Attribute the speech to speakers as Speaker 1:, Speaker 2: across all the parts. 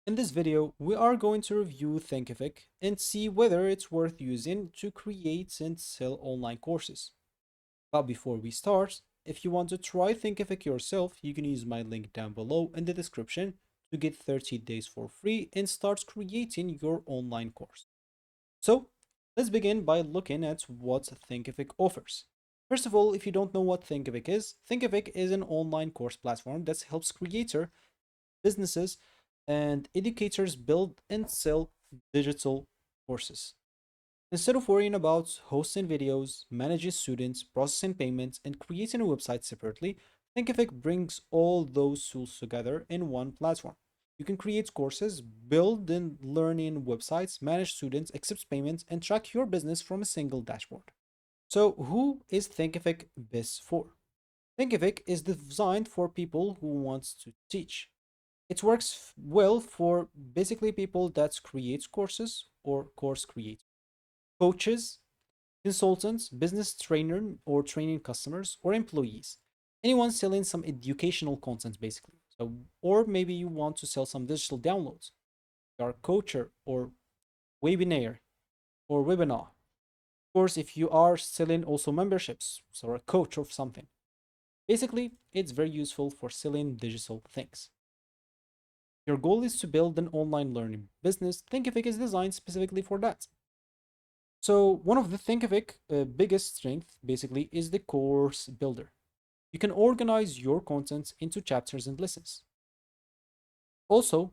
Speaker 1: In this video, we are going to review Thinkific and see whether it's worth using to create and sell online courses. But before we start, if you want to try Thinkific yourself, you can use my link down below in the description to get 30 days for free and start creating your online course. So, let's begin by looking at what Thinkific offers. First of all, if you don't know what Thinkific is an online course platform that helps businesses, and educators build and sell digital courses. Instead of worrying about hosting videos, managing students, processing payments, and creating a website separately, Thinkific brings all those tools together in one platform. You can create courses, build and learning websites, manage students, accept payments, and track your business from a single dashboard. So, who is Thinkific best for? Thinkific is designed for people who want to teach. It works well for basically people that create courses or course create coaches, consultants, business trainer or training customers or employees. Anyone selling some educational content basically. So or maybe you want to sell some digital downloads. You are a coacher or webinar or webinar. Of course, if you are selling also memberships, so a coach of something. Basically, it's very useful for selling digital things. Your goal is to build an online learning business. Thinkific is designed specifically for that. So one of the Thinkific biggest strength basically is the course builder. You can organize your content into chapters and lessons. Also,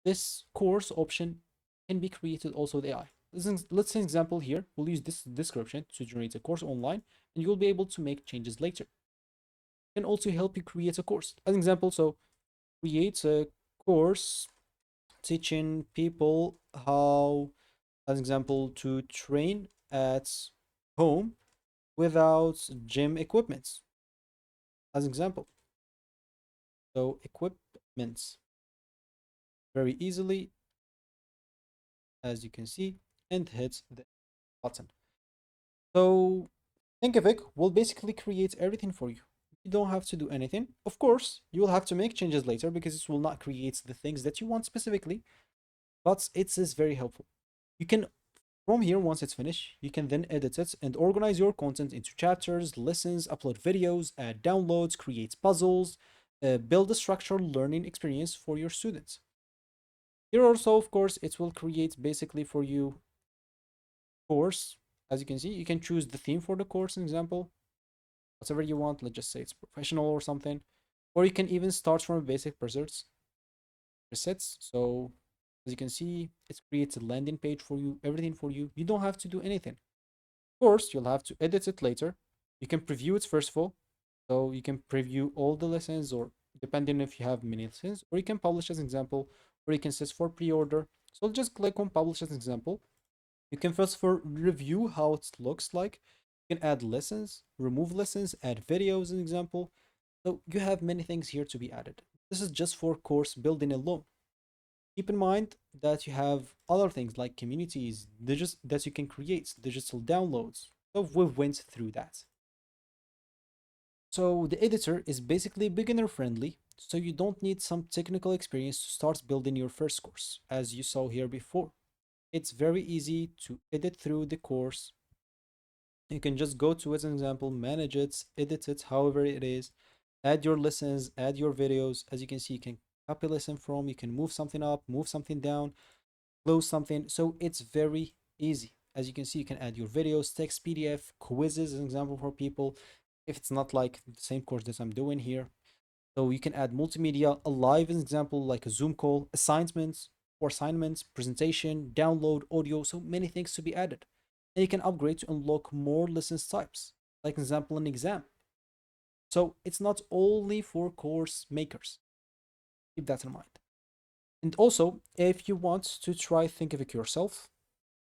Speaker 1: this course option can be created also with AI. Let's say example here. We'll use this description to generate a course online, and you'll be able to make changes later. It can also help you create a course. As an example, so create a course teaching people how, as an example, to train at home without gym equipments, as an example. So equipments very easily, as you can see, and hit the button. So Thinkific will basically create everything for you. You don't have to do anything. Of course, you will have to make changes later because it will not create the things that you want specifically, but it is very helpful. You can From here, once it's finished, you can then edit it and organize your content into chapters, lessons, upload videos, add downloads, create puzzles, build a structured learning experience for your students. Here also, of course, it will create basically for you course. As you can see, you can choose the theme for the course, an example, whatever you want. Let's just say it's professional or something. Or you can even start from basic presets. So as you can see, it creates a landing page for you, everything for you. You don't have to do anything. Of course, you'll have to edit it later. You can preview it first of all. So you can preview all the lessons, or depending if you have many lessons, or you can publish as an example, or you can set for pre-order. So I'll just click on publish as an example. You can first for review how it looks like. You can add lessons, remove lessons, add videos as an example. So you have many things here to be added. This is just for course building alone. Keep in mind that you have other things like communities that you can create, digital downloads. So we've went through that. So the editor is basically beginner friendly, so you don't need some technical experience to start building your first course, as you saw here before. It's very easy to edit through the course. You can just go to it as an example, manage it, edit it, however it is, add your lessons, add your videos. As you can see, you can copy lesson from, you can move something up, move something down, close something. So it's very easy. As you can see, you can add your videos, text, PDF, quizzes, as an example for people. If it's not like the same course that I'm doing here. So you can add multimedia, a live as an example, like a Zoom call, assignments, presentation, download, audio, so many things to be added. And you can upgrade to unlock more lessons types, like an example, an exam. So it's not only for course makers. Keep that in mind. And also, if you want to try Thinkific yourself,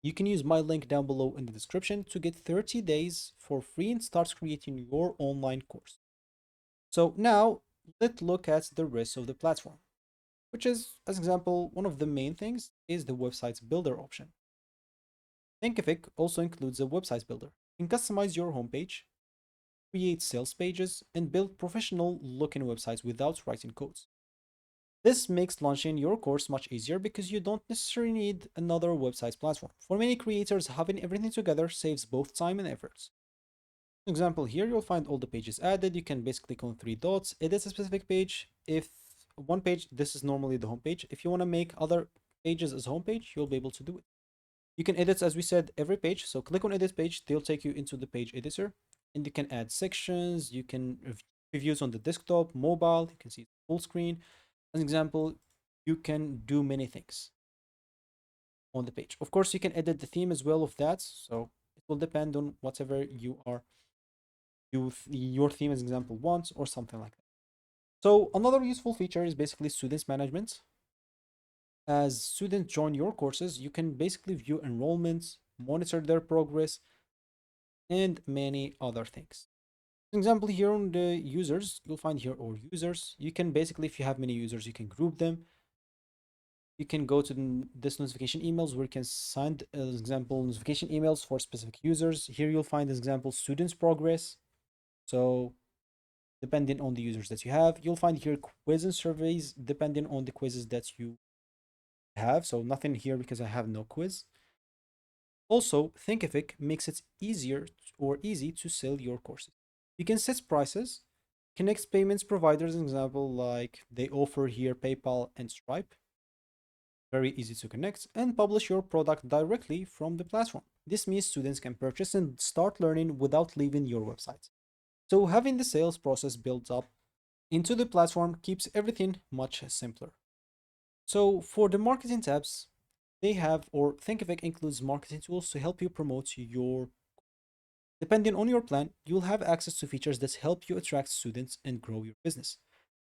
Speaker 1: you can use my link down below in the description to get 30 days for free and start creating your online course. So now let's look at the rest of the platform, which is, as example, one of the main things is the website builder option. Thinkific also includes a website builder. You can customize your homepage, create sales pages, and build professional looking websites without writing codes. This makes launching your course much easier because you don't necessarily need another website platform. For many creators, having everything together saves both time and effort. Example here, you'll find all the pages added. You can basically click on three dots, edit a specific page. If one page, this is normally the home page. If you want to make other pages as homepage, you'll be able to do it. You can edit, as we said, every page. So click on edit page, they'll take you into the page editor, and you can add sections. You can reviews on the desktop, mobile. You can see full screen. As an example, you can do many things on the page. Of course, you can edit the theme as well of that. So it will depend on whatever your theme as example wants or something like that. So another useful feature is basically students management. As students join your courses, you can basically view enrollments, monitor their progress, and many other things. For example, here on the users, you'll find here all users. You can basically, if you have many users, you can group them. You can go to this notification emails where you can send, as example, notification emails for specific users. Here you'll find, as example, students progress. So depending on the users that you have, you'll find here quiz and surveys depending on the quizzes that you have. So nothing here because I have no quiz. Also, Thinkific makes it easier or easy to sell your courses. You can set prices, connect payments providers, an example like they offer here PayPal and Stripe. Very easy to connect, and publish your product directly from the platform. This means students can purchase and start learning without leaving your website. So having the sales process built up into the platform keeps everything much simpler. So for the marketing tabs, they have, or Thinkific includes marketing tools to help you promote your. Depending on your plan, you'll have access to features that help you attract students and grow your business.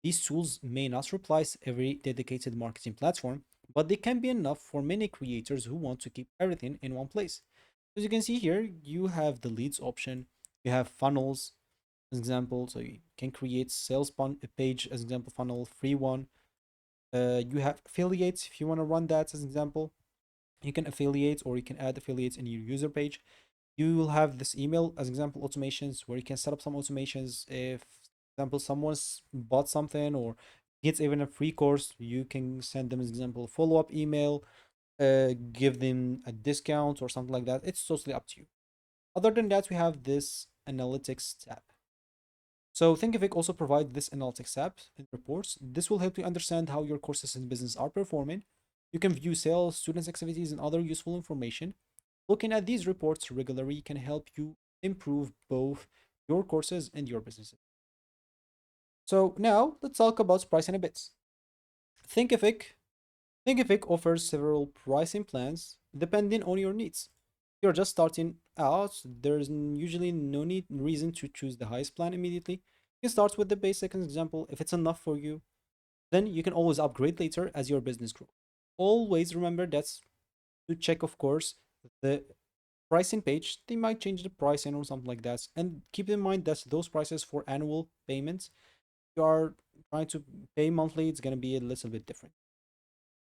Speaker 1: These tools may not replace every dedicated marketing platform, but they can be enough for many creators who want to keep everything in one place. As you can see here, you have the leads option, you have funnels, as example, so you can create sales page as example funnel, free one. You have affiliates if you want to run that as example. You can affiliate or you can add affiliates in your user page. You will have this email as example automations where you can set up some automations. If, for example, someone's bought something or gets even a free course, you can send them as example follow-up email, give them a discount or something like that. It's totally up to you. Other than that, we have this analytics tab. So Thinkific also provides this analytics tab and reports. This will help you understand how your courses and business are performing. You can view sales, students' activities, and other useful information. Looking at these reports regularly can help you improve both your courses and your businesses. So now let's talk about pricing a bit. Thinkific Thinkific offers several pricing plans depending on your needs. If you're just starting out, there's usually no reason to choose the highest plan immediately. You can start with the basic example. If it's enough for you, then you can always upgrade later as your business grows. Always remember that's to check, of course, the pricing page. They might change the pricing or something like that. And keep in mind that those prices for annual payments, if you are trying to pay monthly, it's going to be a little bit different.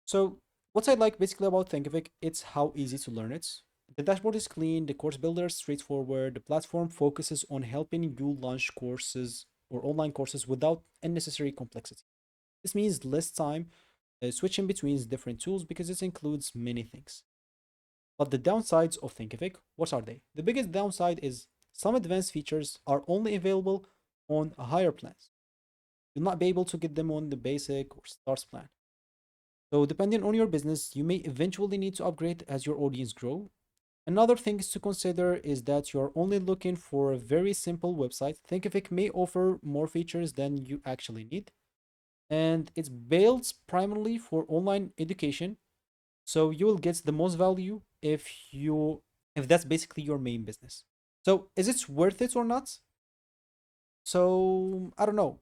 Speaker 1: So what I like basically about Thinkific, it's how easy to learn it. The dashboard is clean, the course builder is straightforward, the platform focuses on helping you launch courses or online courses without unnecessary complexity. This means less time switching between different tools because it includes many things. But the downsides of Thinkific, what are they? The biggest downside is some advanced features are only available on higher plans. You'll not be able to get them on the basic or stars plan. So depending on your business, you may eventually need to upgrade as your audience grow. Another thing to consider is that you're only looking for a very simple website. Thinkific may offer more features than you actually need. And it's built primarily for online education. So you will get the most value if that's basically your main business. So is it worth it or not? So I don't know.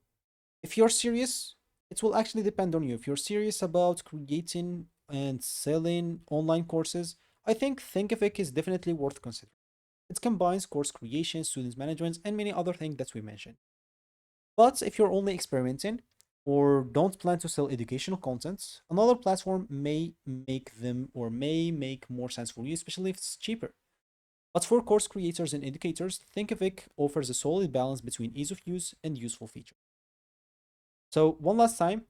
Speaker 1: If you're serious, it will actually depend on you. If you're serious about creating and selling online courses, I think Thinkific is definitely worth considering. It combines course creation, students management, and many other things that we mentioned. But if you're only experimenting or don't plan to sell educational content, another platform may make more sense for you, especially if it's cheaper. But for course creators and educators, Thinkific offers a solid balance between ease of use and useful features. So one last time,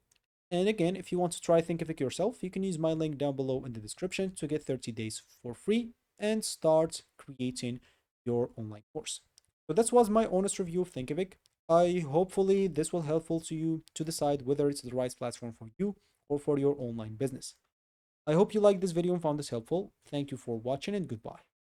Speaker 1: And again, if you want to try Thinkific yourself, you can use my link down below in the description to get 30 days for free and start creating your online course. So that was my honest review of Thinkific. I hopefully this will helpful to you to decide whether it's the right platform for you or for your online business. I hope you liked this video and found this helpful. Thank you for watching and goodbye.